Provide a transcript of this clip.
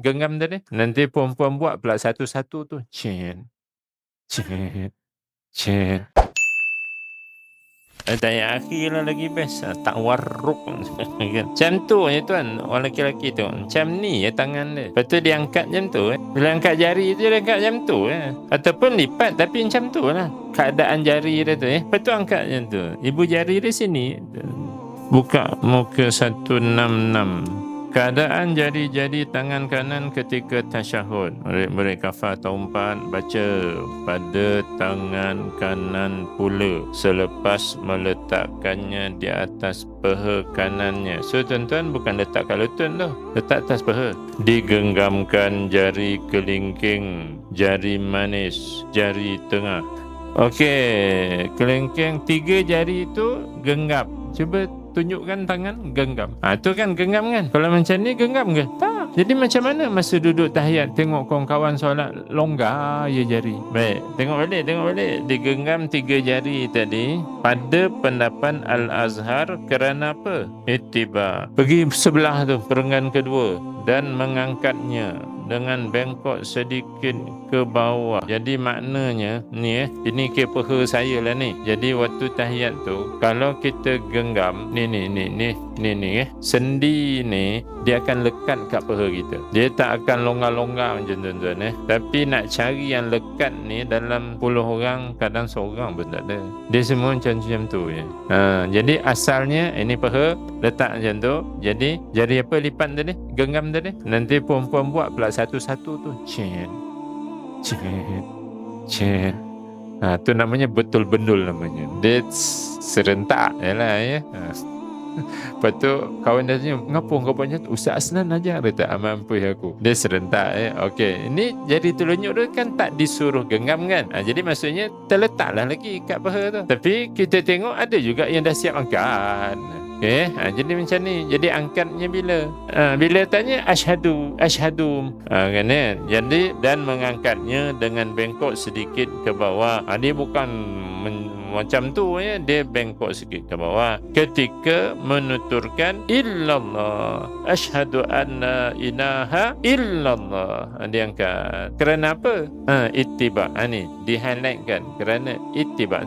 genggam tadi. Nanti perempuan buat pula satu-satu tu. Cin, cin, cin. Tak yang akhir lah lagi best. Tak waruk. Macam tu je tuan. Orang lelaki-lelaki tu. Macam ni je tangan dia. Lepas tu dia angkat macam tu. Bila angkat jari tu dia angkat macam tu. Ataupun lipat tapi macam tu lah. Keadaan jari dia tu. Lepas tu angkat macam tu. Ibu jari dia sini. Buka muka 166. Keadaan jari-jari tangan kanan ketika tasyahud. Murid-murid kafah atau 4 baca pada tangan kanan pula selepas meletakkannya di atas peha kanannya. So tuan-tuan bukan letak kat lutut tu, letak atas peha. Digenggamkan jari kelingking, jari manis, jari tengah. Okey, kelingking 3 jari itu genggam. Cuba tunjukkan tangan genggam. Tu kan genggam kan? Kalau macam ni genggam ke? Tak. Jadi macam mana masa duduk tahiyat tengok kawan-kawan solat longgar je jari. Baik, tengok balik. Digenggam 3 jari tadi pada pendapat Al-Azhar kerana apa? Ittiba. Pergi sebelah tu perenggan kedua dan mengangkatnya dengan bengkok sedikit ke bawah. Jadi maknanya ni ini ke peha saya lah ni. Jadi waktu tahiyat tu kalau kita genggam ni sendi ni dia akan lekat kat peha kita. Dia tak akan longgar-longgar macam tuan-tuan Tapi nak cari yang lekat ni dalam 10 orang kadang seorang pun tak ada. Dia semua macam tu je. Jadi asalnya ini peha letak macam tu. Jadi jari apa lipat tadi? Genggam tadi. Nanti perempuan buat pula satu-satu tu. Cin. Tu namanya betul bendul namanya. Dia serentak yalah ya. Lepas tu kawan dia tanya, "Ngapa kau buat macam tu?" "Ustaz Asnan ajar." Dia tak mampu aku. Dia serentak Okey, ini jari telunjuk tu kan tak disuruh genggam kan. Jadi maksudnya terletaklah lagi kat paha tu. Tapi kita tengok ada juga yang dah siap angkat. Jadi macam ni. Jadi angkatnya bila? Bila tanya asyhadu kan Jadi dan mengangkatnya dengan bengkok sedikit ke bawah. Dia bukan macam tu dia bengkok sikit ke bawah ketika menuturkan illallah, asyhadu anna ilaha illallah. Dia angkat kerana apa? Ittiba. Ni di highlightkan kerana ittiba.